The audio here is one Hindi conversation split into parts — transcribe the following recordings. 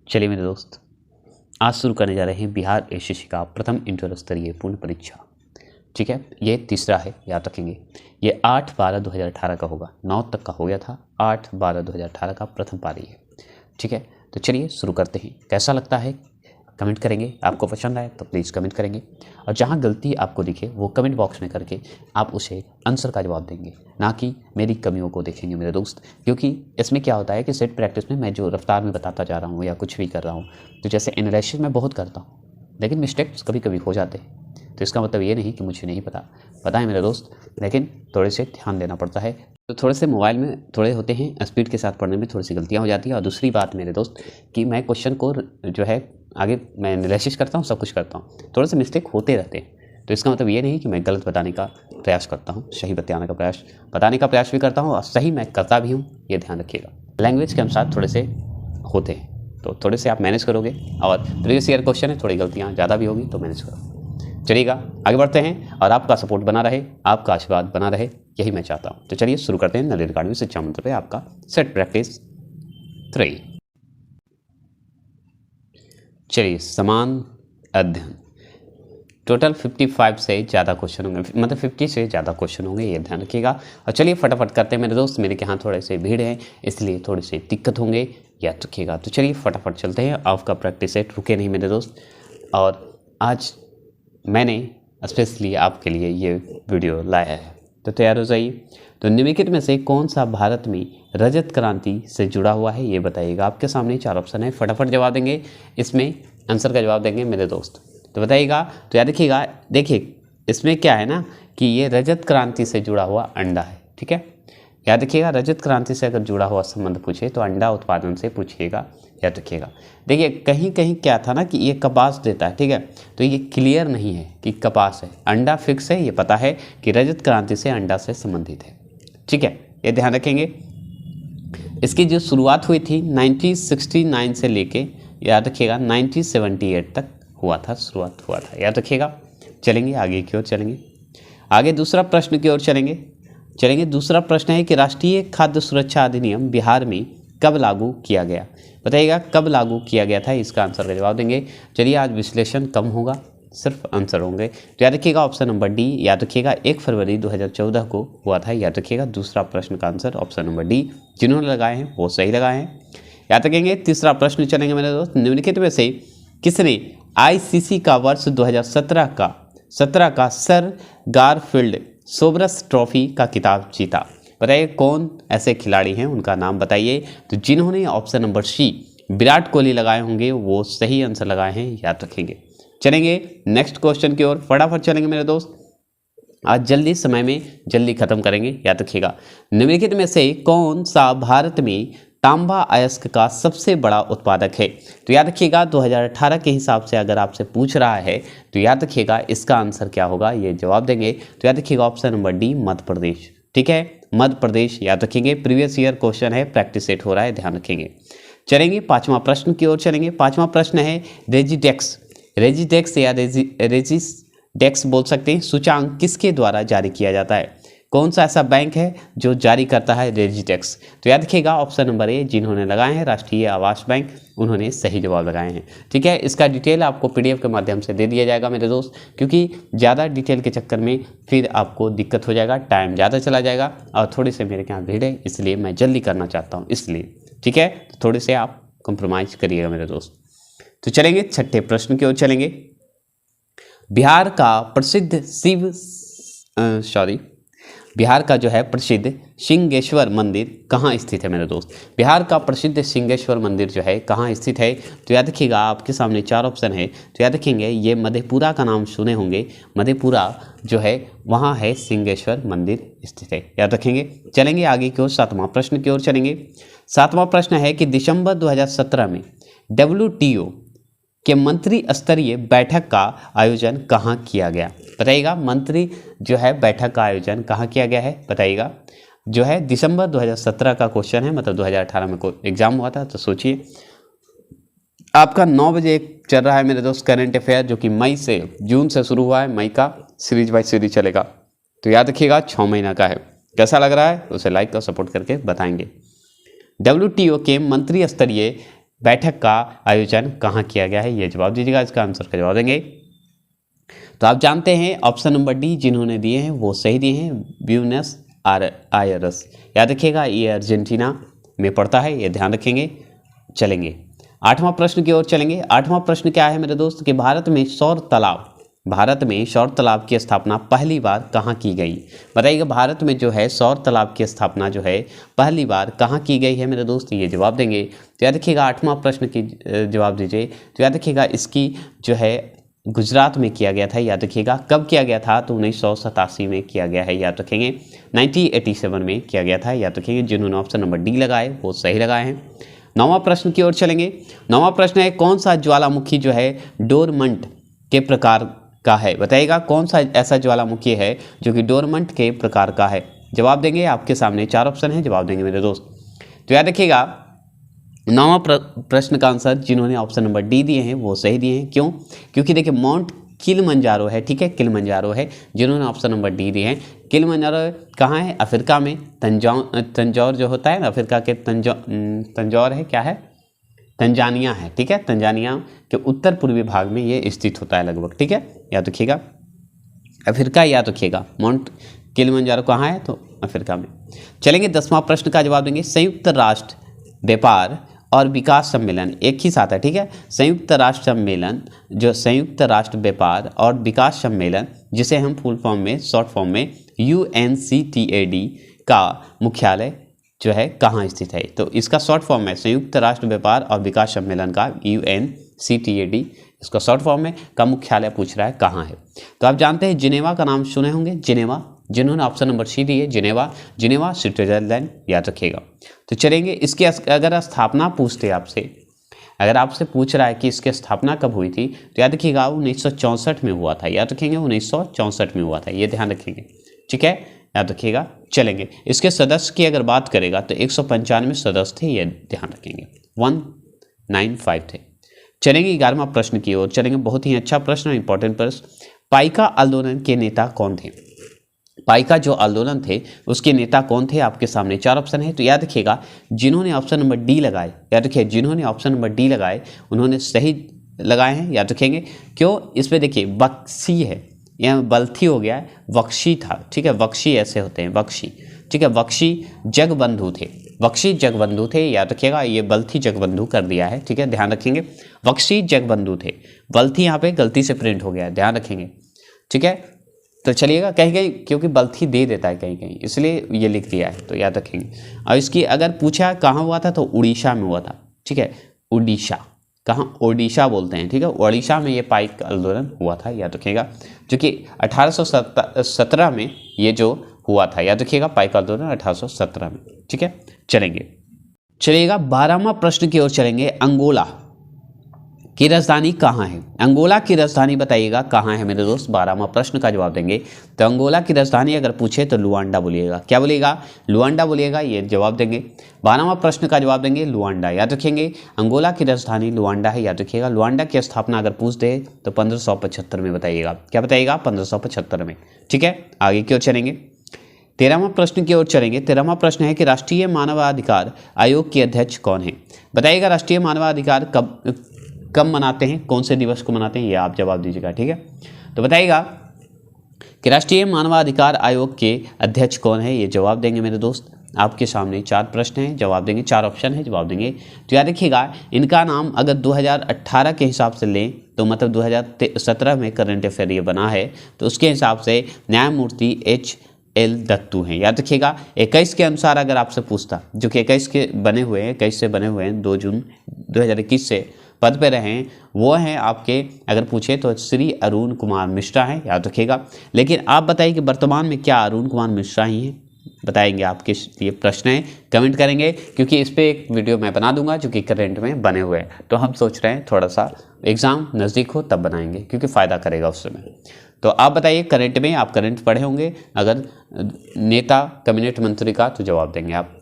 चलिए मेरे दोस्त, आज शुरू करने जा रहे हैं बिहार एसएससी का प्रथम इंटर स्तरीय पूर्ण परीक्षा। ठीक है, ये तीसरा है, याद रखेंगे। ये 8/12/2018 का होगा। 9 तक का हो गया था, 8/12/2018 का प्रथम पारी है। ठीक है, तो चलिए शुरू करते हैं। कैसा लगता है कमेंट करेंगे, आपको पसंद आए तो प्लीज़ कमेंट करेंगे, और जहाँ गलती आपको दिखे वो कमेंट बॉक्स में करके आप उसे आंसर का जवाब देंगे, ना कि मेरी कमियों को देखेंगे मेरे दोस्त। क्योंकि इसमें क्या होता है कि सेट प्रैक्टिस में मैं जो रफ्तार में बताता जा रहा हूँ या कुछ भी कर रहा हूँ, तो जैसे एनालिसिस मैं बहुत करता हूँ, लेकिन मिस्टेक्स कभी कभी हो जाते हैं। तो इसका मतलब ये नहीं कि मुझे नहीं पता है मेरे दोस्त, लेकिन थोड़े से ध्यान देना पड़ता है। तो थोड़े से मोबाइल में थोड़े होते हैं, स्पीड के साथ पढ़ने में थोड़ी सी गलतियाँ हो जाती है। और दूसरी बात मेरे दोस्त कि मैं क्वेश्चन को जो है आगे मैं एनालिसिस करता हूँ, सब कुछ करता हूँ, थोड़े से मिस्टेक होते रहते हैं। तो इसका मतलब ये नहीं कि मैं गलत बताने का प्रयास करता हूँ, सही बताने का प्रयास भी करता हूँ, और सही मैं करता भी हूँ, ये ध्यान रखिएगा। लैंग्वेज के अनुसार थोड़े से होते हैं, तो थोड़े से आप मैनेज करोगे। और प्रीवियस ईयर क्वेश्चन है, थोड़ी गलतियाँ ज़्यादा भी होगी, तो मैनेज करो। चलिएगा आगे बढ़ते हैं, और आपका सपोर्ट बना रहे, आपका आशीर्वाद बना रहे, यही मैं चाहता हूँ। तो चलिए शुरू करते हैं। नरेंद्र अकाडमी शिक्षा मंत्र पे आपका सेट प्रैक्टिस 3। चलिए, समान अध्ययन। टोटल 55 से ज़्यादा क्वेश्चन होंगे, मतलब 50 से ज़्यादा क्वेश्चन होंगे, ये ध्यान रखिएगा। और चलिए फटाफट करते हैं मेरे दोस्त, मेरे के यहाँ थोड़े से भीड़ है, इसलिए थोड़ी सी दिक्कत होंगे, याद रखिएगा। तो चलिए फटाफट चलते हैं। आपका प्रैक्टिस सेट रुके नहीं मेरे दोस्त, और आज मैंने स्पेशली आपके लिए ये वीडियो लाया है, तो तैयार हो जाइए। तो निम्नलिखित में से कौन सा भारत में रजत क्रांति से जुड़ा हुआ है, ये बताइएगा। आपके सामने 4 ऑप्शन है, फटाफट जवाब देंगे, इसमें आंसर का जवाब देंगे मेरे दोस्त। तो बताइएगा। तो याद रखिएगा, देखिए इसमें क्या है ना कि ये रजत क्रांति से जुड़ा हुआ अंडा है। ठीक है, याद रखिएगा, रजत क्रांति से अगर जुड़ा हुआ संबंध पूछे तो अंडा उत्पादन से पूछिएगा, याद रखिएगा। देखिए कहीं कहीं क्या था ना कि ये कपास देता है, ठीक है, तो ये क्लियर नहीं है कि कपास है। अंडा फिक्स है, ये पता है कि रजत क्रांति से अंडा से संबंधित है। ठीक है, ये ध्यान रखेंगे। इसकी जो शुरुआत हुई थी 1969 से लेके, याद रखिएगा, 1978 तक शुरुआत हुआ था, याद रखिएगा। चलेंगे आगे की ओर, चलेंगे आगे दूसरा प्रश्न की ओर चलेंगे। दूसरा प्रश्न है कि राष्ट्रीय खाद्य सुरक्षा अधिनियम बिहार में कब लागू किया गया, बताइएगा कब लागू किया गया था, इसका आंसर का जवाब देंगे। चलिए आज विश्लेषण कम होगा, सिर्फ आंसर होंगे। तो याद रखिएगा ऑप्शन नंबर डी, याद रखिएगा 1 फरवरी 2014 को हुआ था, याद रखिएगा। दूसरा प्रश्न का आंसर ऑप्शन नंबर डी, जिन्होंने लगाए हैं वो सही लगाए हैं, याद रखेंगे। तीसरा प्रश्न चलेंगे मेरे दोस्त। निम्नलिखित में से किसने आईसीसी का वर्ष 2017 का सर गारफील्ड सोबरस ट्रॉफी का खिताब जीता, बताइए कौन ऐसे खिलाड़ी हैं, उनका नाम बताइए। तो जिन्होंने option number C Virat Kohli लगाए होंगे वो सही आंसर लगाए हैं, याद रखेंगे। चलेंगे नेक्स्ट क्वेश्चन की ओर, फटाफट चलेंगे मेरे दोस्त, आज जल्दी समय में जल्दी खत्म करेंगे, याद रखिएगा। निम्नलिखित में से कौन सा भारत में तांबा अयस्क का सबसे बड़ा उत्पादक है, तो याद रखिएगा 2018 के हिसाब से अगर आपसे पूछ रहा है तो याद रखिएगा इसका आंसर क्या होगा, ये जवाब देंगे। तो याद रखिएगा option number D, Madhya Pradesh. ठीक है, मध्य प्रदेश, याद रखेंगे। प्रीवियस ईयर क्वेश्चन है, प्रैक्टिस सेट हो रहा है, ध्यान रखेंगे। चलेंगे 5वां प्रश्न की ओर चलेंगे। 5वां प्रश्न है रेजिडेक्स या रेजिडेक्स बोल सकते हैं, सूचांक किसके द्वारा जारी किया जाता है, कौन सा ऐसा बैंक है जो जारी करता है रेजिडेक्स। तो याद रखिएगा ऑप्शन नंबर ए, जिन्होंने लगाए हैं राष्ट्रीय आवास बैंक, उन्होंने सही जवाब लगाए हैं। ठीक है, इसका डिटेल आपको पीडीएफ के माध्यम से दे दिया जाएगा मेरे दोस्त, क्योंकि ज़्यादा डिटेल के चक्कर में फिर आपको दिक्कत हो जाएगा, टाइम ज़्यादा चला जाएगा, और थोड़ी से मेरे यहाँ भीड़ है, इसलिए मैं जल्दी करना चाहता हूँ, इसलिए। ठीक है, तो थोड़े से आप कंप्रोमाइज़ करिएगा मेरे दोस्त। तो चलेंगे छठे प्रश्न की ओर चलेंगे। बिहार का जो है प्रसिद्ध सिंहेश्वर मंदिर कहाँ स्थित है मेरे दोस्त। बिहार का प्रसिद्ध सिंहेश्वर मंदिर जो है कहाँ स्थित है, तो याद रखिएगा आपके सामने 4 ऑप्शन है। तो याद रखेंगे ये मधेपुरा का नाम सुने होंगे, मधेपुरा जो है वहाँ है सिंहेश्वर मंदिर स्थित है, याद रखेंगे। चलेंगे आगे की ओर, 7वां प्रश्न की ओर चलेंगे। 7वां प्रश्न है कि दिसंबर 2017 में WTO के मंत्री स्तरीय बैठक का आयोजन कहाँ किया गया, बताइएगा। मंत्री जो है बैठक का आयोजन कहाँ किया गया है, बताइएगा। जो है दिसंबर 2017 का क्वेश्चन है, मतलब 2018 में कोई एग्जाम हुआ था, तो सोचिए। आपका 9 बजे चल रहा है मेरे दोस्त करंट अफेयर, जो कि जून से शुरू हुआ है, मई का सीरीज बाय सीरीज चलेगा। तो याद रखिएगा 6 महीना का है। कैसा लग रहा है उसे लाइक और सपोर्ट करके बताएंगे। WTO के मंत्री स्तरीय बैठक का आयोजन कहाँ किया गया है, ये जवाब दीजिएगा। इसका आंसर का जवाब देंगे तो आप जानते हैं ऑप्शन नंबर डी जिन्होंने दिए हैं वो सही दिए हैं, ब्यूनस आयर्स। याद रखिएगा ये अर्जेंटीना में पड़ता है, ये ध्यान रखेंगे। चलेंगे 8वां प्रश्न की ओर चलेंगे। 8वां प्रश्न क्या है मेरे दोस्त कि भारत में सौर तालाब की स्थापना पहली बार कहाँ की गई। बताइएगा भारत में जो है सौर तालाब की स्थापना जो है पहली बार कहाँ की गई है मेरे दोस्त, ये जवाब देंगे। तो याद रखिएगा 8वां प्रश्न की जवाब दीजिए। तो याद रखिएगा इसकी जो है गुजरात में किया गया था। याद रखिएगा कब किया गया था, तो 1987 में किया गया है। याद रखेंगे 1987 में किया गया था। याद रखेंगे जिन्होंने ऑप्शन नंबर डी लगाए वो सही लगाए हैं। 9वां प्रश्न की ओर चलेंगे। 9वां प्रश्न है कौन सा ज्वालामुखी जो है डोरमंट के प्रकार का है। बताइएगा कौन सा ऐसा ज्वालामुखी है जो कि डोरमंट के प्रकार का है। जवाब देंगे, आपके सामने 4 ऑप्शन है, जवाब देंगे मेरे दोस्त। तो याद रखिएगा 9वां प्रश्न का आंसर जिन्होंने ऑप्शन नंबर डी दिए हैं वो सही दिए हैं। क्यों? क्योंकि देखिए माउंट किलिमंजारो है, ठीक है, किलिमंजारो है। जिन्होंने ऑप्शन नंबर डी दिए हैं, किलिमंजारो कहाँ है, अफ्रीका में। तंजौर जो होता है ना, अफ्रीका के तंजौर है, क्या है, तंजानिया है, ठीक है। तंजानिया के उत्तर पूर्वी भाग में ये स्थित होता है लगभग, ठीक है। याद रखिएगा अफ्रीका, याद रखिएगा माउंट किलिमंजारो कहाँ है, तो अफ्रीका में। चलेंगे 10वां प्रश्न का जवाब देंगे। संयुक्त राष्ट्र व्यापार और विकास सम्मेलन एक ही साथ है, ठीक है। संयुक्त राष्ट्र सम्मेलन, जो संयुक्त राष्ट्र व्यापार और विकास सम्मेलन जिसे हम फुल फॉर्म में शॉर्ट फॉर्म में UNCTAD का मुख्यालय जो है कहाँ स्थित है, तो इसका शॉर्ट फॉर्म है संयुक्त राष्ट्र व्यापार और विकास सम्मेलन का UNCTAD, इसका शॉर्ट फॉर्म में का मुख्यालय पूछ रहा है कहाँ है। तो आप जानते हैं जिनेवा का नाम सुने होंगे, जिनेवा, जिन्होंने ऑप्शन नंबर सी दी है जिनेवा स्विट्जरलैंड, याद रखिएगा। तो चलेंगे इसकी अगर स्थापना पूछते आपसे, अगर आपसे पूछ रहा है कि इसकी स्थापना कब हुई थी, तो याद रखिएगा 1964 में हुआ था। याद रखेंगे 1964 में हुआ था, ये ध्यान रखेंगे, ठीक है, याद रखिएगा। चलेंगे इसके सदस्य की अगर बात करेगा तो 195 सदस्य थे, ये ध्यान रखेंगे, 195 थे। चलेंगे 11वां प्रश्न की ओर चलेंगे। बहुत ही अच्छा प्रश्न, इंपॉर्टेंट प्रश्न। पाइका आंदोलन के नेता कौन थे। पाइका जो आंदोलन थे उसके नेता कौन थे, आपके सामने 4 ऑप्शन है। तो याद रखिएगा जिन्होंने ऑप्शन नंबर डी लगाए, याद रखिए जिन्होंने ऑप्शन नंबर डी लगाए उन्होंने सही लगाए हैं, याद रखेंगे। क्यों, इस पर देखिए बख्शी है, यहाँ बल्थी हो गया है, बख्शी था, ठीक है, बख्शी ऐसे होते हैं, बख्शी, ठीक है। बख्शी जगबंधु थे, बख्शी जगबंधु थे, याद रखिएगा, ये बल्थी जगबंधु कर दिया है, ठीक है, ध्यान रखेंगे। बख्शी जगबंधु थे, बल्थी यहाँ पे गलती से प्रिंट हो गया है, ध्यान रखेंगे, ठीक है। तो चलिएगा कहीं कहीं क्योंकि बल्थी दे देता है कहीं कहीं, इसलिए ये लिख दिया है, तो याद रखेंगे। और इसकी अगर पूछा कहाँ हुआ था तो उड़ीसा में हुआ था, ठीक है, उड़ीसा, कहाँ, ओडिशा बोलते हैं, ठीक है, ओडिशा में ये पाइक आंदोलन हुआ था, याद रखिएगा, जो कि 1817 में ये जो हुआ था, याद रखिएगा, पाइक आंदोलन 1817 में, ठीक है। चलिएगा 12वां प्रश्न की ओर चलेंगे। अंगोला की राजधानी कहाँ है। अंगोला की राजधानी बताइएगा कहाँ है मेरे दोस्त, 12वां प्रश्न का जवाब देंगे। तो अंगोला की राजधानी अगर पूछे तो लुआंडा बोलिएगा, क्या बोलिएगा, लुआंडा बोलिएगा, ये जवाब देंगे। 12वां प्रश्न का जवाब देंगे लुआंडा, याद रखेंगे, अंगोला की राजधानी लुआंडा है, याद रखिएगा। लुआंडा की स्थापना अगर पूछ दे तो 1575 में बताइएगा, क्या बताइएगा, 1575 में, ठीक है। आगे की ओर चलेंगे, 13वां प्रश्न की ओर चलेंगे। 13वां प्रश्न है कि राष्ट्रीय मानवाधिकार आयोग के अध्यक्ष कौन है। बताइएगा राष्ट्रीय मानवाधिकार कब मनाते हैं, कौन से दिवस को मनाते हैं, ये आप जवाब दीजिएगा, ठीक है। तो बताइएगा कि राष्ट्रीय मानवाधिकार आयोग के अध्यक्ष कौन है, ये जवाब देंगे मेरे दोस्त। आपके सामने 4 प्रश्न हैं, जवाब देंगे, 4 ऑप्शन है, जवाब देंगे। तो याद रखिएगा इनका नाम अगर 2018 के हिसाब से लें तो मतलब 2017 में करंट अफेयर ये बना है, तो उसके हिसाब से न्यायमूर्ति HL दत्तू हैं, याद रखिएगा। 21 के अनुसार अगर आपसे पूछता, जो कि 21 के बने हुए हैं, 21 से बने हुए हैं, 2 जून 2021 से पद पे रहे हैं, वो हैं आपके, अगर पूछे तो श्री अरुण कुमार मिश्रा हैं, याद रखिएगा। लेकिन आप बताइए कि वर्तमान में क्या अरुण कुमार मिश्रा ही हैं, बताएंगे, आपके ये प्रश्न है, कमेंट करेंगे, क्योंकि इस पर एक वीडियो मैं बना दूंगा जो कि करंट में बने हुए हैं। तो हम सोच रहे हैं थोड़ा सा एग्ज़ाम नज़दीक हो तब बनाएंगे, क्योंकि फ़ायदा करेगा उस समय। तो आप बताइए करंट में, आप करंट पढ़े होंगे, अगर नेता कैबिनेट मंत्री का, तो जवाब देंगे आप।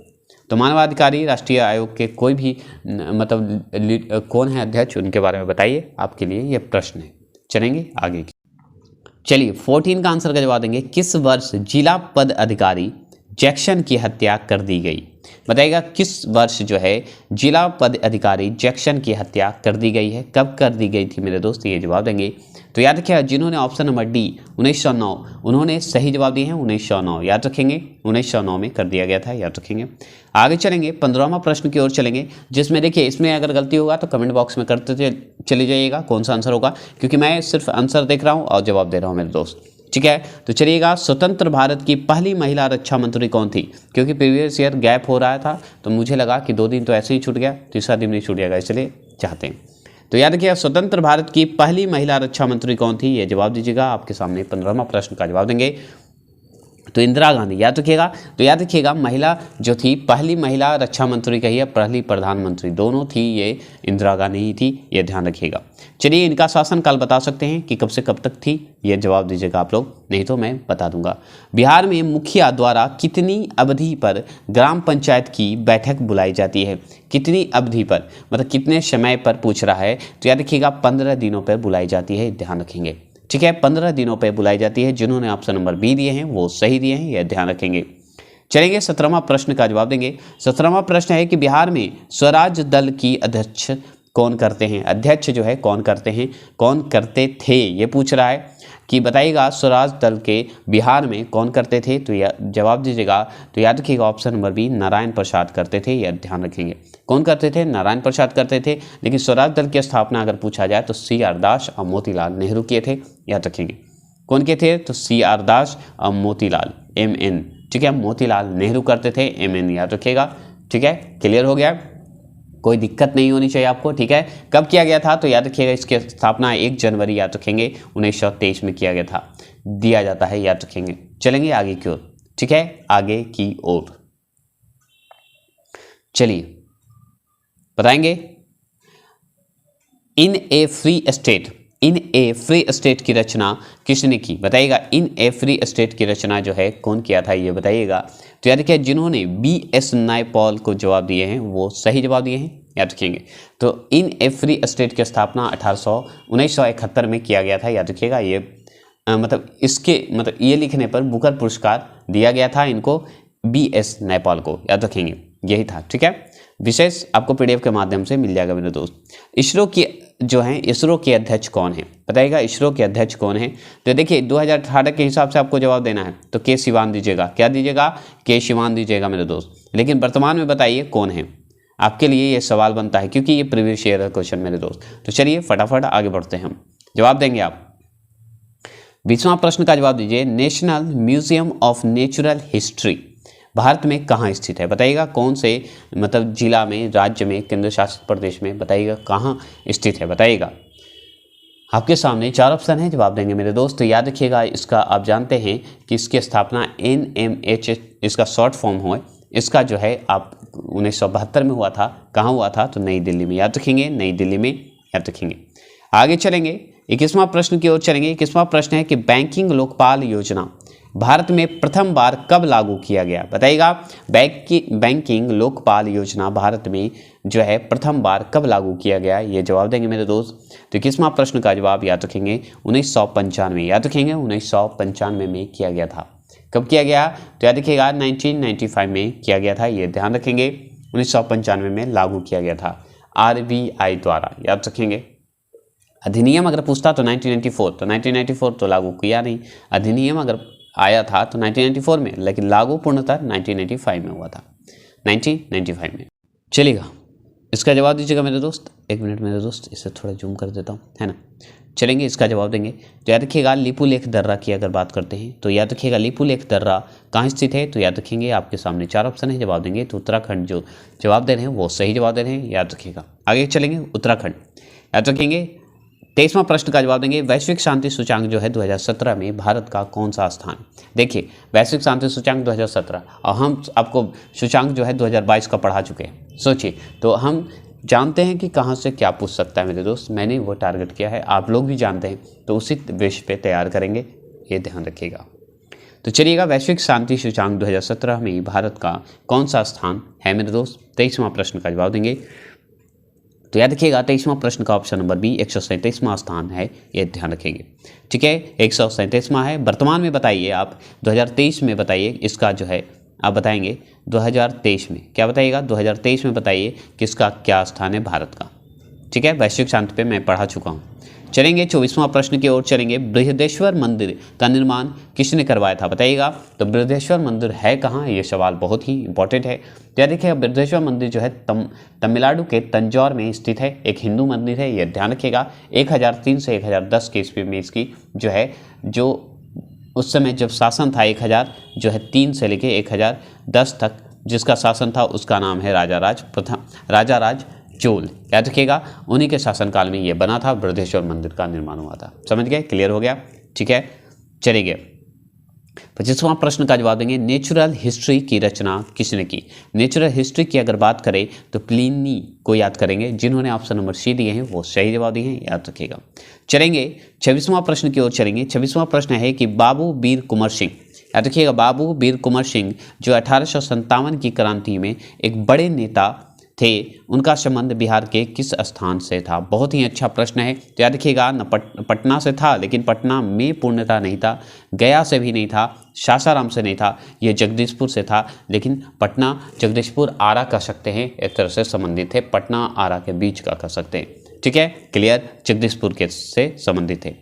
तो मानवाधिकारी राष्ट्रीय आयोग के कोई भी मतलब कौन है अध्यक्ष, उनके बारे में बताइए, आपके लिए ये प्रश्न है। चलेंगे आगे की, चलिए 14 का आंसर का जवाब देंगे। किस वर्ष जिला पद अधिकारी जैक्सन की हत्या कर दी गई? बताइएगा किस वर्ष जो है जिला पद अधिकारी जैक्सन की हत्या कर दी गई है, कब कर दी गई थी मेरे दोस्त, ये जवाब देंगे। तो याद रखिएगा जिन्होंने ऑप्शन नंबर डी 1909 उन्होंने सही जवाब दिए हैं 1909, याद रखेंगे 1909 में कर दिया गया था, याद रखेंगे। आगे चलेंगे 15वां प्रश्न की ओर चलेंगे, जिसमें देखिए इसमें अगर गलती होगा तो कमेंट बॉक्स में करते चले जाइएगा कौन सा आंसर होगा, क्योंकि मैं सिर्फ आंसर देख रहा हूँ और जवाब दे रहा हूँ मेरे दोस्त, ठीक है। तो चलिएगा स्वतंत्र भारत की पहली महिला रक्षा मंत्री कौन थी? क्योंकि प्रीवियस ईयर गैप हो रहा था तो मुझे लगा कि 2 दिन तो ऐसे ही छूट गया, तीसरा दिन नहीं छूट जाएगा, इसलिए चाहते हैं। तो याद रखिएगा स्वतंत्र भारत की पहली महिला रक्षा मंत्री कौन थी, ये जवाब दीजिएगा। आपके सामने 15वां प्रश्न का जवाब देंगे तो इंदिरा गांधी, याद रखिएगा। तो याद रखिएगा महिला जो थी पहली महिला रक्षा मंत्री कहिए, पहली प्रधानमंत्री दोनों थी, ये इंदिरा गांधी ही थी, ये ध्यान रखिएगा। चलिए इनका शासनकाल बता सकते हैं कि कब से कब तक थी, ये जवाब दीजिएगा आप लोग, नहीं तो मैं बता दूंगा। बिहार में मुखिया द्वारा कितनी अवधि पर ग्राम पंचायत की बैठक बुलाई जाती है? कितनी अवधि पर, मतलब कितने समय पर पूछ रहा है। तो याद रखिएगा 15 दिनों पर बुलाई जाती है, ध्यान रखेंगे, ठीक है। 15 दिनों पर बुलाई जाती है। जिन्होंने ऑप्शन नंबर बी दिए हैं वो सही दिए हैं, यह ध्यान रखेंगे। चलेंगे 17वां प्रश्न का जवाब देंगे। 17वां प्रश्न है कि बिहार में स्वराज दल की अध्यक्ष कौन करते हैं? अध्यक्ष जो है कौन करते हैं, कौन करते थे, ये पूछ रहा है कि बताइएगा स्वराज दल के बिहार में कौन करते थे। तो जवाब दीजिएगा। तो याद रखिएगा option number B Narayan Prasad करते थे, यह ध्यान रखेंगे। कौन करते थे? नारायण प्रसाद करते थे। लेकिन स्वराज दल की स्थापना अगर पूछा जाए तो CR दास और मोतीलाल नेहरू किए थे, याद रखेंगे। कौन किए थे? तो CR दास और मोतीलाल MN, ठीक है, मोतीलाल नेहरू करते थे, MN याद रखिएगा, ठीक है। क्लियर हो गया, कोई दिक्कत नहीं होनी चाहिए आपको, ठीक है। कब किया गया था? तो याद रखिएगा इसकी स्थापना 1 जनवरी याद रखेंगे 1923 में किया गया था, दिया जाता है, याद रखेंगे। चलेंगे आगे की ओर, ठीक है, आगे की ओर चलिए बताएंगे। इन ए फ्री स्टेट की रचना किसने की? बताइएगा इन ए फ्री स्टेट की रचना जो है कौन किया था, ये बताइएगा। तो याद रखिए जिन्होंने BS नायपॉल को जवाब दिए हैं वो सही जवाब दिए हैं, याद रखेंगे। तो इन ए फ्री स्टेट की स्थापना 1971 में किया गया था, याद रखिएगा। ये मतलब इसके मतलब ये लिखने पर बुकर पुरस्कार दिया गया था इनको, BS नायपॉल को, याद रखेंगे, यही था, ठीक है। विशेष आपको PDF के माध्यम से मिल जाएगा मेरे दोस्त। इसरो के अध्यक्ष कौन है? बताइएगा इसरो के अध्यक्ष कौन है? तो देखिए 2018 के हिसाब से आपको जवाब देना है तो के सिवान दीजिएगा, क्या दीजिएगा? के सिवान दीजिएगा मेरे दोस्त। लेकिन वर्तमान में बताइए कौन है, आपके लिए ये सवाल बनता है क्योंकि ये प्रीवियस ईयर का क्वेश्चन मेरे दोस्त। तो चलिए फटाफट आगे बढ़ते हैं, हम जवाब देंगे आप। 20वां प्रश्न का जवाब दीजिए। National museum of natural history Bharat में कहाँ स्थित है? बताइएगा कौन से मतलब जिला में, राज्य में, केंद्र शासित प्रदेश में, बताइएगा कहाँ स्थित है, बताइएगा। आपके सामने 4 ऑप्शन है, जवाब देंगे मेरे दोस्त। तो याद रखिएगा इसका आप जानते हैं कि इसकी स्थापना NMH इसका शॉर्ट फॉर्म हो, इसका जो है आप 1972 में हुआ था। कहाँ हुआ था? तो नई दिल्ली में, याद रखेंगे, नई दिल्ली में, याद रखेंगे। आगे चलेंगे 21वां प्रश्न की ओर चलेंगे। 21वां प्रश्न है कि बैंकिंग लोकपाल योजना भारत में प्रथम बार कब लागू किया गया? बताइएगा बैंकिंग लोकपाल योजना भारत में जो है प्रथम बार कब लागू किया गया, ये जवाब देंगे मेरे दोस्त। तो 21वां प्रश्न का जवाब याद रखेंगे 1995, याद रखेंगे 1995 में किया गया था। कब किया गया? तो याद रखिएगा 1995 में किया गया था, ये ध्यान रखेंगे। 1995 में लागू किया गया था RBI द्वारा, याद रखेंगे। अधिनियम अगर पूछता तो 1994 तो लागू किया नहीं। अधिनियम अगर आया था तो 1994 में, लेकिन लागू पूर्णतः 1995 में हुआ था, 1995 में। चलिएगा इसका जवाब दीजिएगा मेरे दोस्त। 1 मिनट मेरे दोस्त, इसे थोड़ा जूम कर देता हूँ, है ना। चलेंगे इसका जवाब देंगे। तो याद रखिएगा लिपुलेख दर्रा की अगर बात करते हैं तो याद रखिएगा लिपुलेख दर्रा कहाँ स्थित है? तो याद रखेंगे आपके सामने 4 ऑप्शन है, जवाब देंगे। तो उत्तराखंड जो जवाब दे रहे हैं वो सही जवाब दे रहे हैं, याद रखिएगा। आगे चलेंगे उत्तराखंड, याद रखेंगे। 23वां प्रश्न का जवाब देंगे। वैश्विक शांति सूचांक जो है 2017 में भारत का कौन सा स्थान? देखिए वैश्विक शांति सूचांक 2017 और हम आपको सूचांक जो है 2022 का पढ़ा चुके हैं। सोचिए, तो हम जानते हैं कि कहाँ से क्या पूछ सकता है मेरे दोस्त। मैंने वो टारगेट किया है, आप लोग भी जानते हैं, तो उसी बेस पे तैयार करेंगे, ये ध्यान रखिएगा। तो चलिएगा वैश्विक शांति सूचांक 2017 में भारत का कौन सा स्थान है मेरे दोस्त? 23वां प्रश्न का जवाब देंगे। तो याद रखिएगा 23वां प्रश्न का ऑप्शन नंबर बी 137वां स्थान है, ये ध्यान रखेंगे, ठीक है। 137वां है। वर्तमान में बताइए आप 2023 में बताइए इसका जो है आप बताएंगे 2023 में, क्या बताइएगा 2023 में बताइए किसका क्या स्थान है भारत का। ठीक है, वैश्विक शांति पे मैं पढ़ा चुका हूँ। चलेंगे 24वां प्रश्न की ओर चलेंगे। बृहदेश्वर मंदिर का निर्माण किसने करवाया था बताइएगा। तो बृहदेश्वर मंदिर है कहाँ, ये सवाल बहुत ही इंपॉर्टेंट है। तो देखिए बृहदेश्वर मंदिर जो है तमिलनाडु के तंजौर में स्थित है, एक हिंदू मंदिर है, ये ध्यान रखिएगा। 1003 से 1010 के ईस्वी में इसकी जो उस समय जब शासन था 1003 से लेके 1010 तक जिसका शासन था उसका नाम है राजा राज चोल, याद रखिएगा। उन्हीं के शासनकाल में ये बना था, बृहदेश्वर मंदिर का निर्माण हुआ था। समझ गए, क्लियर हो गया। ठीक है, चलिए 25वां प्रश्न का जवाब देंगे। नेचुरल हिस्ट्री की रचना किसने की। नेचुरल हिस्ट्री की अगर बात करें तो प्लिनी को याद करेंगे। जिन्होंने ऑप्शन नंबर सी दिए हैं वो सही जवाब दिए हैं, याद रखिएगा। चलेंगे 26वां प्रश्न की ओर चलेंगे। 26वां प्रश्न है कि बाबू वीर कुंवर सिंह, याद रखिएगा, बाबू वीर कुंवर सिंह जो 1857 की क्रांति में एक बड़े नेता थे, उनका संबंध बिहार के किस स्थान से था। बहुत ही अच्छा प्रश्न है। तो याद रखिएगा न पटना से था, लेकिन पटना में पूर्णतः नहीं था, गया से भी नहीं था, सासाराम से नहीं था, ये जगदीशपुर से था। लेकिन पटना जगदीशपुर आरा कह सकते हैं, एक तरह से संबंधित थे, पटना आरा के बीच का कह सकते हैं। ठीक है, क्लियर, जगदीशपुर के से संबंधित थे,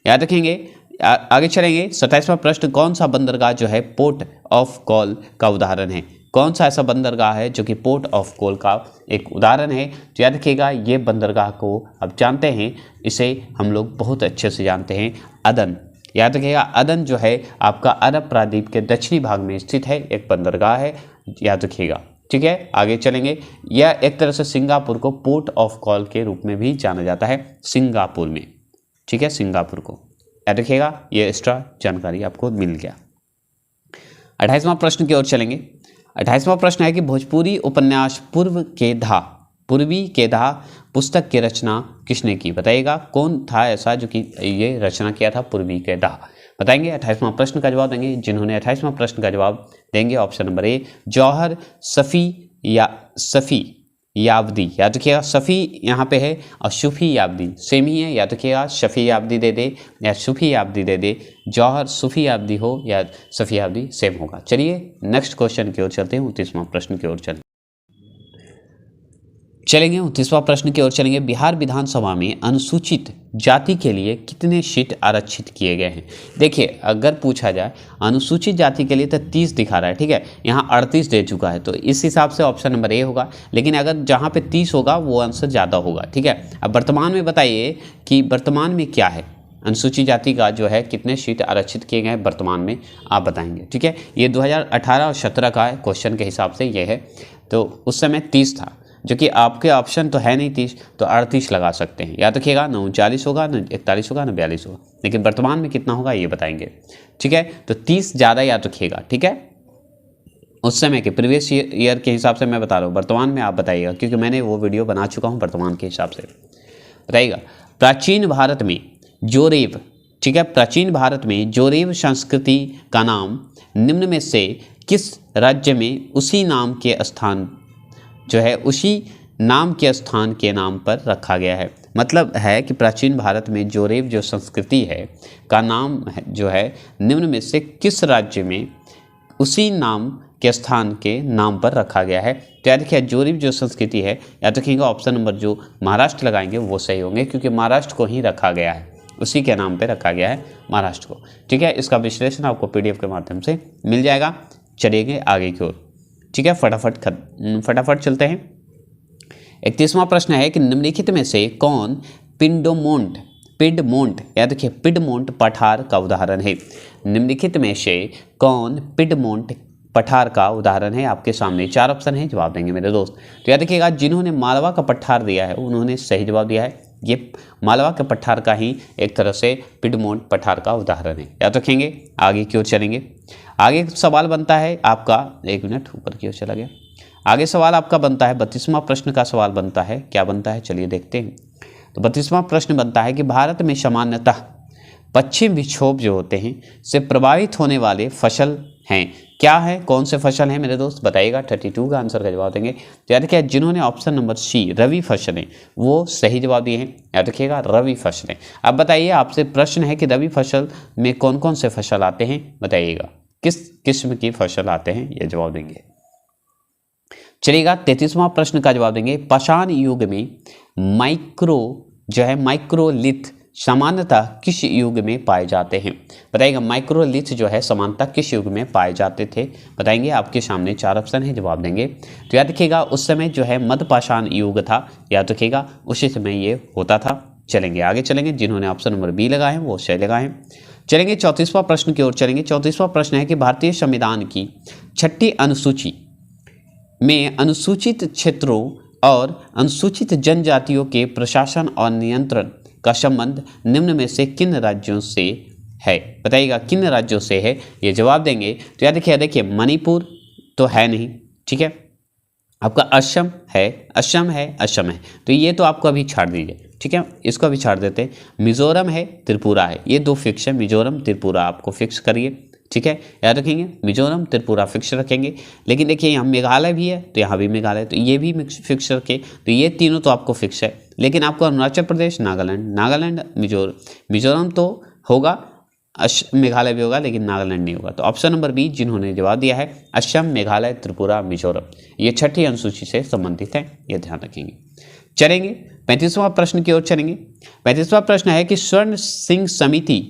याद रखेंगे। आगे चलेंगे 27वां प्रश्न। कौन सा बंदरगाह जो है पोर्ट ऑफ कॉल का उदाहरण है। कौन सा ऐसा बंदरगाह है जो कि पोर्ट ऑफ कॉल का एक उदाहरण है। तो याद रखिएगा ये बंदरगाह को आप जानते हैं, इसे हम लोग बहुत अच्छे से जानते हैं, अदन। याद रखिएगा अदन जो है आपका अरब प्रायद्वीप के दक्षिणी भाग में स्थित है, एक बंदरगाह है, याद रखिएगा। ठीक है, आगे चलेंगे। यह एक तरह से सिंगापुर को पोर्ट ऑफ कॉल के रूप में भी जाना जाता है, सिंगापुर में। ठीक है, सिंगापुर को याद रखिएगा, ये एक्स्ट्रा जानकारी आपको मिल गया। 28वां प्रश्न की ओर चलेंगे। 28वां प्रश्न है कि भोजपुरी उपन्यास पूर्वी के धा पुस्तक की रचना किसने की बताइएगा। कौन था ऐसा जो कि ये रचना किया था पूर्वी के धा, बताएंगे। 28वां प्रश्न का जवाब देंगे। जिन्होंने 28वां प्रश्न का जवाब देंगे ऑप्शन नंबर ए जौहर सफ़ी याब्दी, याद रखिएगा। सफ़ी यहाँ पे है और सूफी याब्दी सेम ही है, याद रखिएगा। शफ़ी याब्दी दे दे या सूफी याब्दी दे दे, जौहर सूफी याब्दी हो या सफ़ी याब्दी सेम होगा। चलिए नेक्स्ट क्वेश्चन की ओर चलते हैं, 29वां प्रश्न की ओर चलेंगे 29वां प्रश्न की ओर चलेंगे। बिहार विधानसभा में अनुसूचित जाति के लिए कितने सीट आरक्षित किए गए हैं। देखिए अगर पूछा जाए अनुसूचित जाति के लिए तो 30 दिखा रहा है, ठीक है, यहाँ 38 दे चुका है, तो इस हिसाब से ऑप्शन नंबर ए होगा। लेकिन अगर जहाँ पे 30 होगा वो आंसर ज़्यादा होगा, ठीक है। अब वर्तमान में बताइए कि वर्तमान में क्या है, अनुसूचित जाति का जो है कितने सीट आरक्षित किए गए हैं वर्तमान में, आप बताएंगे, ठीक है। ये 2018 और 17 का है, क्वेश्चन के हिसाब से ये है। तो उस समय 30 था, जो कि आपके ऑप्शन तो है नहीं 30, तो 38 लगा सकते हैं, याद रखिएगा। न 39 होगा, न 41 होगा, न 42 होगा, लेकिन वर्तमान में कितना होगा ये बताएंगे, ठीक है। तो 30 ज़्यादा याद रखिएगा, ठीक है। उस समय के प्रीवियस ईयर के हिसाब से मैं बता रहा हूँ, वर्तमान में आप बताइएगा, क्योंकि मैंने वो वीडियो बना चुका हूँ वर्तमान के हिसाब से, बताइएगा। प्राचीन भारत में जोरेव, ठीक है, प्राचीन भारत में जोरेव संस्कृति का नाम निम्न में से किस राज्य में उसी नाम के स्थान जो है उसी नाम के स्थान के नाम पर रखा गया है। मतलब है कि प्राचीन भारत में जोरेव जो संस्कृति है का नाम जो है निम्न में से किस राज्य में उसी नाम के स्थान के नाम पर रखा गया है। तो याद रखिए जोरेव जो संस्कृति है, याद रखिएगा ऑप्शन नंबर जो महाराष्ट्र लगाएंगे वो सही होंगे, क्योंकि महाराष्ट्र को ही रखा गया है, उसी के नाम पर रखा गया है महाराष्ट्र को, ठीक है। इसका विश्लेषण आपको PDF के माध्यम से मिल जाएगा। चलिए आगे की ओर, ठीक है, फटाफट चलते हैं। 31वां प्रश्न है कि निम्नलिखित में से कौन पिडमोंट याद रखिए पिडमोंट पठार का उदाहरण है। निम्नलिखित में से कौन पिडमोंट पठार का उदाहरण है। आपके सामने 4 ऑप्शन है, जवाब देंगे मेरे दोस्त। तो याद रखिएगा जिन्होंने मालवा का पठार दिया है उन्होंने सही जवाब दिया है। ये मालवा के पठार का ही एक तरह से पिडमोंट पठार का उदाहरण है, याद रखेंगे। आगे की ओर चलेंगे। आगे सवाल बनता है आपका, एक मिनट ऊपर की ओर चला गया। आगे सवाल आपका बनता है 32वां प्रश्न का सवाल बनता है, क्या बनता है चलिए देखते हैं। तो 32वां प्रश्न बनता है कि भारत में सामान्यतः पश्चिम विक्षोभ जो होते हैं से प्रभावित होने वाले फसल हैं, क्या है, कौन से फसल हैं मेरे दोस्त बताइएगा। 32 का आंसर का जवाब देंगे। तो याद रखिए जिन्होंने ऑप्शन नंबर सी रवि फसलें वो सही जवाब दिए हैं, याद रखिएगा रवि फसलें। अब बताइए आपसे प्रश्न है कि रवि फसल में कौन कौन से फसल आते हैं बताइएगा, किस किस्म की फसल आते हैं, ये जवाब देंगे। चलिएगा 33वां प्रश्न का जवाब देंगे। पाषाण युग में माइक्रोलिथ सामान्यतः किस युग में पाए जाते हैं? बताइएगा माइक्रोलिथ जो है सामान्यतः किस युग में पाए जाते थे, बताएंगे। आपके सामने 4 ऑप्शन है, जवाब देंगे। तो याद रखिएगा उस समय जो है मध्य पाषाण युग था, याद रखिएगा उसी समय ये होता था। चलेंगे आगे चलेंगे, जिन्होंने ऑप्शन नंबर बी लगाए हैं वो सही लगाए हैं। चलेंगे 34वां प्रश्न की ओर चलेंगे। 34वां प्रश्न है कि भारतीय संविधान की 6ठी अनुसूची में अनुसूचित क्षेत्रों और अनुसूचित जनजातियों के प्रशासन और नियंत्रण का संबंध निम्न में से किन राज्यों से है? बताइएगा किन राज्यों से है, ये जवाब देंगे। तो याद रखिए, देखिए मणिपुर तो है नहीं, ठीक है, आपका असम है, तो ये तो आपको अभी छाड़ दीजिए, ठीक है, इसको अभी छाड़ देते हैं। मिजोरम है, त्रिपुरा है, ये 2 फिक्स है, मिजोरम त्रिपुरा आपको फिक्स करिए, ठीक है, याद रखेंगे मिजोरम त्रिपुरा फिक्स रखेंगे। लेकिन देखिए यहाँ मेघालय भी है, तो यहाँ भी मेघालय, तो ये भी फिक्स रखे, तो ये तीनों तो आपको फिक्स है। लेकिन आपको अरुणाचल प्रदेश, नागालैंड, मिजोरम तो होगा, मेघालय भी होगा, लेकिन नागालैंड नहीं होगा। तो ऑप्शन नंबर बी जिन्होंने जवाब दिया है असम, मेघालय, त्रिपुरा, मिजोरम, ये 6ठी अनुसूची से संबंधित है, ये ध्यान रखेंगे। चलेंगे 35वां प्रश्न की ओर चलेंगे। 35वां प्रश्न है कि स्वर्ण सिंह समिति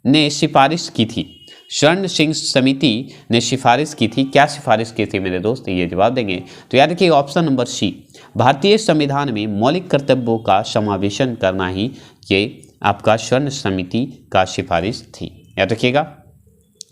ने सिफारिश की थी, स्वर्ण सिंह समिति ने सिफारिश की थी, क्या सिफारिश की थी मेरे दोस्त, ये जवाब देंगे। तो याद रखिए ऑप्शन नंबर सी, भारतीय संविधान में मौलिक कर्तव्यों का समावेशन करना ही ये आपका स्वर्ण समिति का सिफारिश थी, याद रखिएगा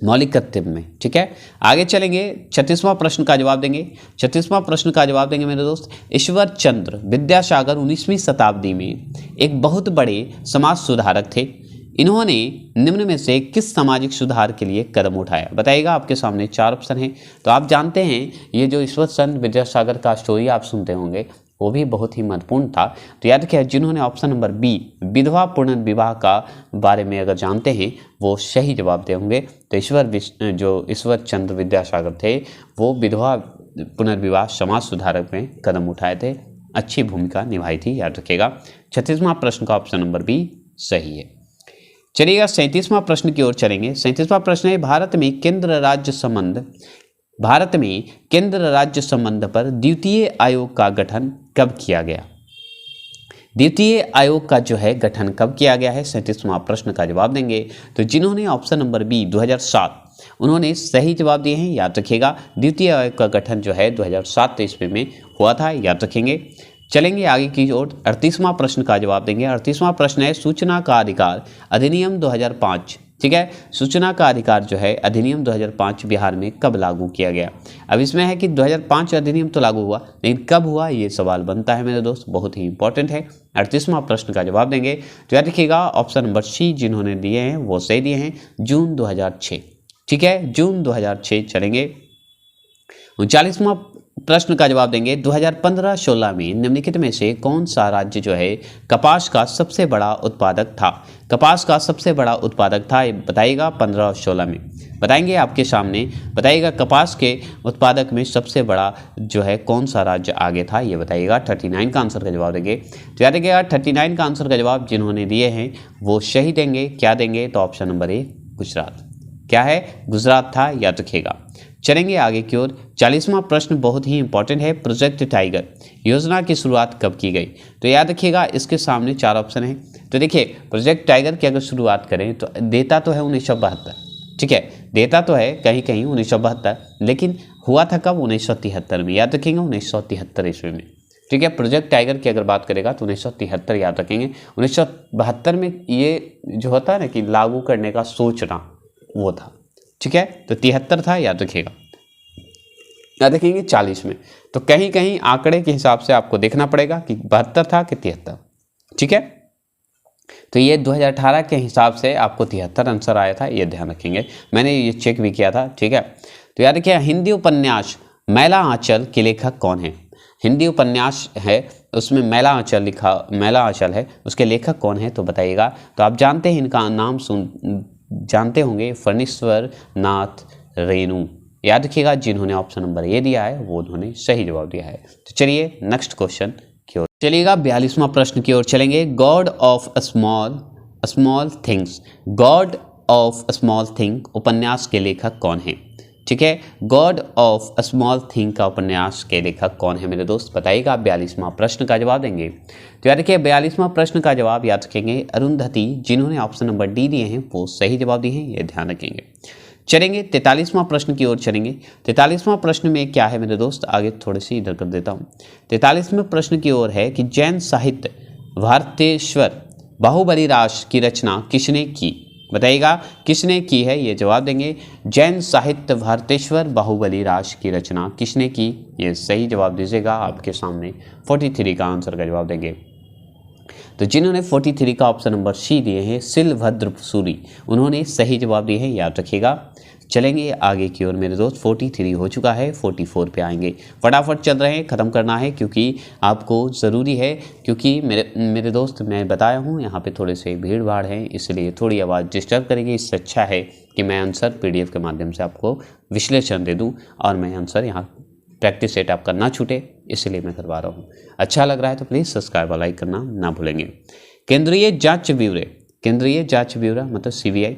मौलिक कर्तव्य में, ठीक है। आगे चलेंगे 36वां प्रश्न का जवाब देंगे। 36वां प्रश्न का जवाब देंगे मेरे दोस्त। ईश्वर चंद्र विद्यासागर 19वीं शताब्दी में एक बहुत बड़े समाज सुधारक थे, इन्होंने निम्न में से किस सामाजिक सुधार के लिए कदम उठाया? बताइएगा, आपके सामने 4 ऑप्शन हैं। तो आप जानते हैं ये जो ईश्वर चंद्र विद्यासागर का स्टोरी आप सुनते होंगे वो भी बहुत ही महत्वपूर्ण था। तो याद रखिए जिन्होंने ऑप्शन नंबर बी विधवा पुनर्विवाह का बारे में अगर जानते हैं वो सही जवाब दे होंगे। तो ईश्वर चंद्र विद्यासागर थे वो विधवा पुनर्विवाह समाज सुधारक में कदम उठाए थे, अच्छी भूमिका निभाई थी, याद रखिएगा। 36वां प्रश्न का ऑप्शन नंबर बी सही है। चलिएगा 37वां प्रश्न की ओर चलेंगे। 37वां प्रश्न है भारत में केंद्र राज्य संबंध पर द्वितीय आयोग का गठन कब किया गया? द्वितीय आयोग का जो है गठन कब किया गया है, 37वां प्रश्न का जवाब देंगे। तो जिन्होंने ऑप्शन नंबर बी 2007 उन्होंने सही जवाब दिए हैं, याद रखिएगा। द्वितीय आयोग का गठन जो है 2007 ईस्वी में हुआ था, याद रखेंगे। चलेंगे आगे की ओर 38वां प्रश्न का जवाब देंगे। 38वां प्रश्न है सूचना का अधिकार अधिनियम 2005, ठीक है, सूचना का अधिकार जो है अधिनियम 2005 बिहार में कब लागू किया गया? अब इसमें है कि 2005 अधिनियम तो लागू हुआ, लेकिन कब हुआ ये सवाल बनता है मेरे दोस्त, बहुत ही इंपॉर्टेंट है। 38वां प्रश्न का जवाब देंगे। तो याद रखिएगा ऑप्शन नंबर सी जिन्होंने दिए हैं वो सही दिए हैं, जून 2006, ठीक है, जून 2006। चलेंगे 39वां प्रश्न का जवाब देंगे। 2015-16 में निम्नलिखित में से कौन सा राज्य जो है कपास का सबसे बड़ा उत्पादक था? कपास का सबसे बड़ा उत्पादक था, बताइएगा 15 और 16 में बताएंगे आपके सामने, बताइएगा कपास के उत्पादक में सबसे बड़ा जो है कौन सा राज्य आगे था, ये बताइएगा। 39 का आंसर का जवाब देंगे। तो याद रखिएगा 39 का आंसर का जवाब जिन्होंने दिए हैं वो सही देंगे, क्या देंगे? तो ऑप्शन नंबर ए गुजरात, क्या है, गुजरात था, याद रखिएगा। चलेंगे आगे की ओर। 40वां प्रश्न बहुत ही इंपॉर्टेंट है, प्रोजेक्ट टाइगर योजना की शुरुआत कब की गई? तो याद रखिएगा इसके सामने 4 ऑप्शन है। तो देखिए प्रोजेक्ट टाइगर की अगर शुरुआत करें तो देता तो है 1972, ठीक है, देता तो है कहीं कहीं 1972, लेकिन हुआ था कब? 1973 में, याद रखेंगे 1973 ईस्वी में, ठीक है। प्रोजेक्ट टाइगर की अगर बात करेगा तो 1973 याद रखेंगे। 1972 में ये जो होता है ना कि लागू करने का सोचना वो था, ठीक है, तो 73 था, याद रखिएगा। याद रखेंगे 40 में, तो कहीं कहीं आंकड़े के हिसाब से आपको देखना पड़ेगा कि 72 था कि 73, ठीक है। तो ये 2018 के हिसाब से आपको 73 आंसर आया था, ये ध्यान रखेंगे, मैंने ये चेक भी किया था, ठीक है। तो याद रखिए हिंदी उपन्यास मैला आंचल के लेखक कौन है? हिंदी उपन्यास है उसमें मैला आंचल है, उसके लेखक कौन है तो बताइएगा। तो आप जानते हैं इनका नाम जानते होंगे, फणीश्वर नाथ रेणु, याद रखिएगा। जिन्होंने ऑप्शन नंबर ए दिया है वो उन्होंने सही जवाब दिया है। तो चलिए नेक्स्ट क्वेश्चन की ओर चलिएगा। 42वां प्रश्न की ओर चलेंगे। God of small things, God of a small thing उपन्यास के लेखक कौन है? ठीक है, God of a small thing का उपन्यास के लेखक कौन है मेरे दोस्त, बताइएगा। 42वां प्रश्न का जवाब देंगे। तो याद रखिए 42वां प्रश्न का जवाब याद रखेंगे अरुंधति, जिन्होंने ऑप्शन नंबर डी दिए हैं वो सही जवाब दिए हैं, ये ध्यान रखेंगे। चलेंगे 43वां प्रश्न की ओर चलेंगे। 43वां प्रश्न में क्या है मेरे दोस्त, आगे थोड़ी सी इधर कर देता हूँ। 43वें प्रश्न की ओर है कि जैन साहित्य भारतेश्वर बाहुबली रास की रचना किसने की? बताइएगा किसने की है, ये जवाब देंगे। जैन साहित्य भारतेश्वर बाहुबली रास की रचना किसने की, ये सही जवाब दीजिएगा। आपके सामने 43 का आंसर का जवाब देंगे। तो जिन्होंने 43 का ऑप्शन नंबर सी दिए हैं सिलभद्र सूरी, उन्होंने सही जवाब दिए हैं, याद रखिएगा। चलेंगे आगे की ओर मेरे दोस्त। 43 हो चुका है, 44 पे आएंगे। फटाफट चल रहे हैं, ख़त्म करना है क्योंकि आपको ज़रूरी है, क्योंकि मेरे दोस्त मैं बताया हूँ यहाँ पे थोड़े से भीड़ भाड़ है, इसलिए थोड़ी आवाज़ डिस्टर्ब करेगी। इससे अच्छा है कि मैं आंसर PDF के माध्यम से आपको विश्लेषण दे दूँ और मैं आंसर यहाँ प्रैक्टिस सेट आपका ना छूटे, इसलिए मैं करवा रहा हूँ। अच्छा लग रहा है तो प्लीज़ सब्सक्राइब और लाइक करना ना भूलेंगे। केंद्रीय जांच ब्यूरो मतलब CBI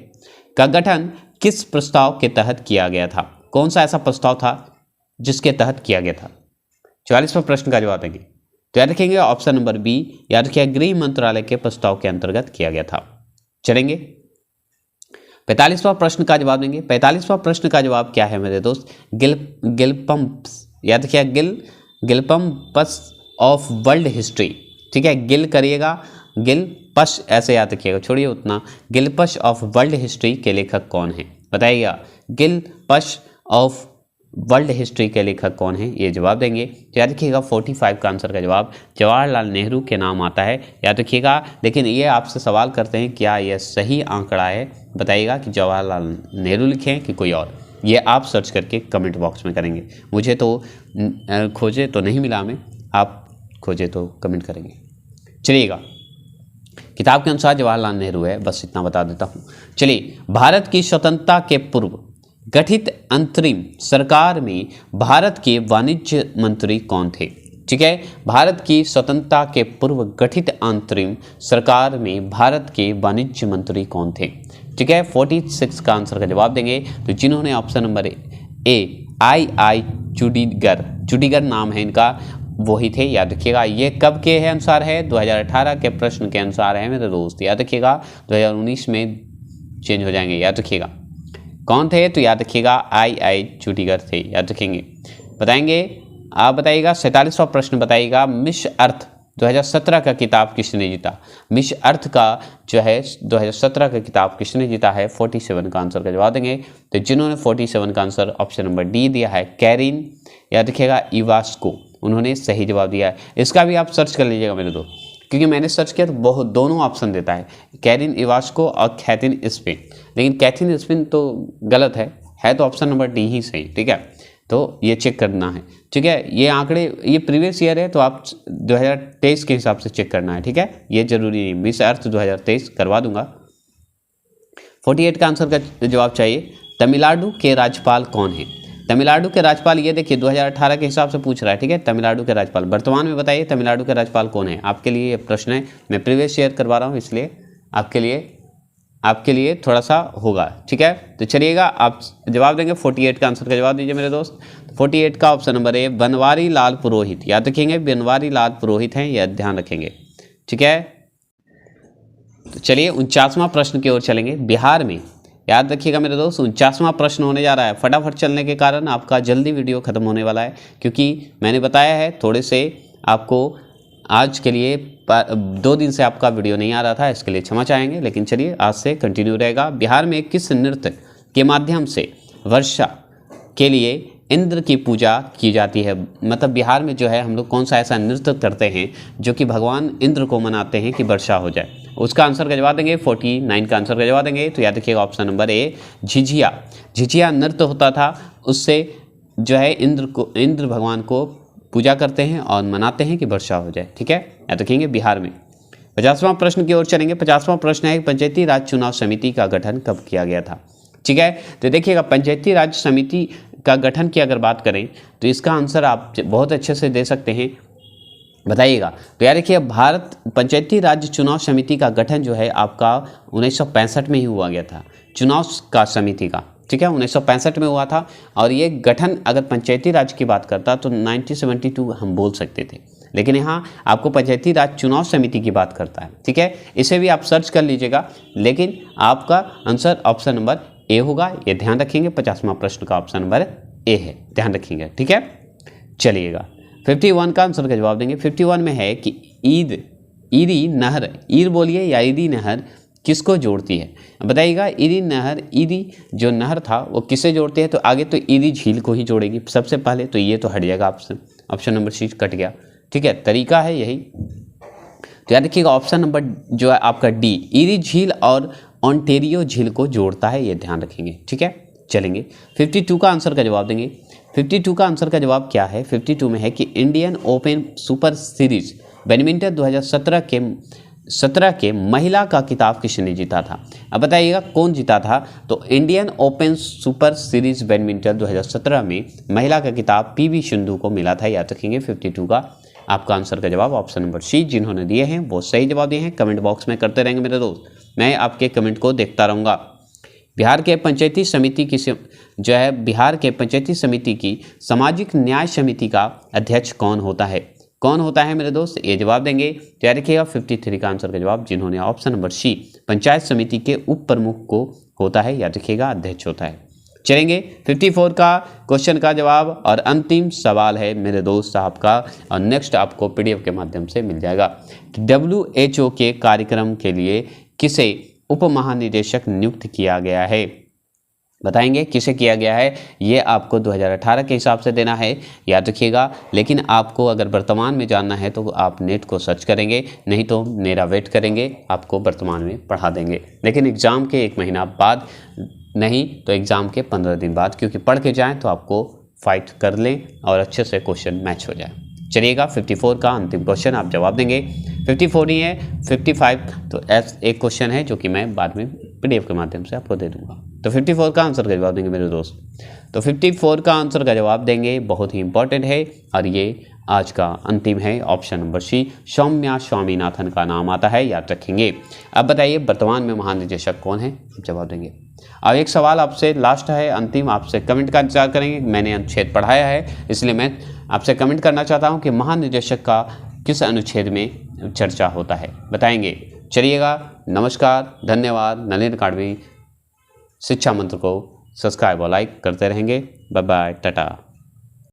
का गठन किस प्रस्ताव के तहत किया गया था? कौन सा ऐसा प्रस्ताव था जिसके तहत किया गया था? 44वां प्रश्न का जवाब देंगे। तो याद रखेंगे ऑप्शन नंबर बी, याद रखिए गृह मंत्रालय के प्रस्ताव के अंतर्गत किया गया था। चलेंगे 45वां प्रश्न का जवाब देंगे। 45वां प्रश्न का जवाब क्या है मेरे दोस्त, गिलपम्प्स, याद रखिए गिलपम्पस ऑफ वर्ल्ड हिस्ट्री। ठीक है, गिल करिएगा, गिलपश ऐसे याद रखिएगा, छोड़िए उतना। गिलपश ऑफ वर्ल्ड हिस्ट्री के लेखक कौन है, बताइएगा। गिलपश ऑफ वर्ल्ड हिस्ट्री के लेखक कौन है, ये जवाब देंगे। तो याद रखिएगा 45 का आंसर का जवाब जवाहरलाल नेहरू के नाम आता है, याद रखिएगा। लेकिन ये आपसे सवाल करते हैं क्या यह सही आंकड़ा है, बताइएगा कि जवाहरलाल नेहरू लिखे हैं कि कोई और, ये आप सर्च करके कमेंट बॉक्स में करेंगे। मुझे तो खोजे तो नहीं मिला, हमें आप खोजे तो कमेंट करेंगे। चलिएगा किताब के अनुसार जवाहरलाल नेहरू है, बस इतना बता देता हूँ। चलिए, भारत की स्वतंत्रता के पूर्व गठित अंतरिम सरकार में भारत के वाणिज्य मंत्री कौन थे? ठीक है, भारत की स्वतंत्रता के पूर्व गठित अंतरिम सरकार में भारत के वाणिज्य मंत्री कौन थे? ठीक है, 46 का आंसर का जवाब देंगे। तो जिन्होंने ऑप्शन नंबर ए आई चुडीगर नाम है इनका, वही थे, याद रखिएगा। ये कब के है अनुसार है, 2018 के प्रश्न के अनुसार है मेरे दोस्त, याद रखिएगा। 2019 में चेंज हो जाएंगे, याद रखिएगा। कौन थे, तो याद रखिएगा आई चुडीगर थे, याद रखेंगे। बताएंगे, आप बताइएगा। 47वां प्रश्न बताइएगा, मिस अर्थ 2017 का किताब किसने जीता? मिस अर्थ का जो है 2017 का किताब किसने जीता है? 47 का आंसर का जवाब देंगे। तो जिन्होंने 47 का आंसर ऑप्शन नंबर डी दिया है कैरिन, याद रखिएगा, इवास्को, उन्होंने सही जवाब दिया है। इसका भी आप सर्च कर लीजिएगा मेरे दोस्त, क्योंकि मैंने सर्च किया तो बहुत दोनों ऑप्शन देता है, कैरिन इवास्को और कैथिन स्पिन, लेकिन कैथिन स्पिन तो गलत है तो ऑप्शन नंबर डी ही सही। ठीक है, तो ये चेक करना है। ठीक है, ये आंकड़े ये प्रीवियस ईयर है तो आप 2023 के हिसाब से चेक करना है। ठीक है, ये जरूरी नहीं, मिस अर्थ 2023 करवा दूंगा। 48 का आंसर का जवाब चाहिए। तमिलनाडु के राज्यपाल कौन है? तमिलनाडु के राज्यपाल, ये देखिए 2018 के हिसाब से पूछ रहा है। ठीक है, तमिलनाडु के राज्यपाल वर्तमान में बताइए तमिलनाडु के राज्यपाल कौन है? आपके लिए ये प्रश्न है, मैं प्रीवियस ईयर करवा रहा हूँ, इसलिए आपके लिए थोड़ा सा होगा। ठीक है, तो चलिएगा आप जवाब देंगे। 48 का आंसर का जवाब दीजिए मेरे दोस्त। 48 का option number A Banwari Lal पुरोहित, याद रखेंगे, बनवारी लाल पुरोहित हैं, यह ध्यान रखेंगे। ठीक है, तो चलिए 49वां प्रश्न की ओर चलेंगे। बिहार में, याद रखिएगा मेरे दोस्त, 49वां प्रश्न होने जा रहा है। फटाफट चलने के कारण आपका जल्दी वीडियो खत्म होने वाला है, क्योंकि मैंने बताया है थोड़े से आपको आज के लिए 2 दिन से आपका वीडियो नहीं आ रहा था, इसके लिए क्षमा चाहेंगे, लेकिन चलिए आज से कंटिन्यू रहेगा। बिहार में किस नृत्य के माध्यम से वर्षा के लिए इंद्र की पूजा की जाती है? मतलब बिहार में जो है हम लोग कौन सा ऐसा नृत्य करते हैं जो कि भगवान इंद्र को मनाते हैं कि वर्षा हो जाए? उसका आंसर का जवाब देंगे। 49 का आंसर का जवाब देंगे। तो याद रखिएगा ऑप्शन नंबर ए झिझिया नृत्य होता था, उससे जो है इंद्र भगवान को पूजा करते हैं और मनाते हैं कि वर्षा हो जाए। ठीक है, याद रखेंगे बिहार में। 50वां प्रश्न की ओर चलेंगे। 50वां प्रश्न है पंचायती राज चुनाव समिति का गठन कब किया गया था? ठीक है, तो देखिएगा पंचायती राज समिति का गठन की अगर बात करें तो इसका आंसर आप बहुत अच्छे से दे सकते हैं। बताइएगा। तो यार देखिए, भारत पंचायती राज चुनाव समिति का गठन जो है आपका 1965 में ही हुआ गया था, चुनाव का समिति का, ठीक है, 1965 में हुआ था। और ये गठन अगर पंचायती राज की बात करता तो 1972 हम बोल सकते थे, लेकिन यहाँ आपको पंचायती राज चुनाव समिति की बात करता है, ठीक है। इसे भी आप सर्च कर लीजिएगा, लेकिन आपका आंसर ऑप्शन नंबर ए होगा, ये ध्यान रखेंगे। 50वां प्रश्न का ऑप्शन नंबर ए है, ध्यान रखेंगे, ठीक है। चलिएगा 51 का आंसर का जवाब देंगे। 51 में है कि ईरी नहर, ईर बोलिए या ईरी नहर किसको जोड़ती है, बताइएगा। ईरी नहर, ईरी जो नहर था वो किसे जोड़ती है, तो आगे तो ईरी झील को ही जोड़ेगी सबसे पहले, तो ये तो हट जाएगा ऑप्शन नंबर सी कट गया, ठीक है, तरीका है यही। तो याद रखिएगा ऑप्शन नंबर जो है आपका डी, ईरी झील और ऑन्टेरियो झील को जोड़ता है, ये ध्यान रखेंगे, ठीक है। चलेंगे 52 का आंसर का जवाब देंगे। 52 का आंसर का जवाब क्या है, 52 में है कि Indian open super series badminton 2017 के महिला का खिताब किसने जीता था। अब बताइएगा कौन जीता था, तो Indian open super series badminton 2017 में महिला का खिताब पीवी सिंधु को मिला था, याद रखेंगे। 52 का आपका आंसर का जवाब ऑप्शन नंबर सी, जिन्होंने दिए हैं वो सही जवाब दिए हैं। कमेंट बॉक्स में करते रहेंगे मेरे दोस्त, मैं आपके कमेंट को देखता रहूँगा। बिहार के पंचायती समिति की जो है बिहार के पंचायती समिति की सामाजिक न्याय समिति का अध्यक्ष कौन होता है, कौन होता है मेरे दोस्त, ये जवाब देंगे। तो याद रखिएगा 53 का आंसर का जवाब, जिन्होंने ऑप्शन नंबर सी पंचायत समिति के उप प्रमुख को होता है, याद रखिएगा अध्यक्ष होता है। चलेंगे 54 का क्वेश्चन का जवाब और अंतिम सवाल है मेरे दोस्त साहब का, और नेक्स्ट आपको पीडीएफ के माध्यम से मिल जाएगा। WHO के कार्यक्रम के लिए किसे उप महानिदेशक नियुक्त किया गया है, बताएंगे किसे किया गया है। ये आपको 2018 के हिसाब से देना है, याद रखिएगा। लेकिन आपको अगर वर्तमान में जानना है तो आप नेट को सर्च करेंगे, नहीं तो मेरा वेट करेंगे, आपको वर्तमान में पढ़ा देंगे। लेकिन एग्ज़ाम के 1 महीना बाद नहीं तो एग्ज़ाम के 15 दिन बाद, क्योंकि पढ़ के जाएँ तो आपको फाइट कर लें और अच्छे से क्वेश्चन मैच हो जाए। चलिएगा 54 का अंतिम क्वेश्चन आप जवाब देंगे। 54 नहीं है 55, तो एक क्वेश्चन है जो कि मैं बाद में पीडीएफ के माध्यम से आपको दे दूंगा। तो 54 का आंसर का जवाब देंगे मेरे दोस्त। तो 54 का आंसर का जवाब देंगे, बहुत ही इंपॉर्टेंट है और ये आज का अंतिम है, option number C Soumya Swaminathan का नाम आता है, याद रखेंगे। अब बताइए वर्तमान में महानिदेशक कौन है, जवाब देंगे। अब एक सवाल आपसे लास्ट है, अंतिम, आपसे कमेंट का इंतजार करेंगे। मैंने अनुच्छेद पढ़ाया है इसलिए मैं आपसे कमेंट करना चाहता हूं कि महानिदेशक का किस अनुच्छेद में चर्चा होता है, बताएंगे। चलिएगा, नमस्कार, धन्यवाद। नलिन अकाडमी शिक्षा मंत्र को सब्सक्राइब और लाइक करते रहेंगे। Bye bye, Tata.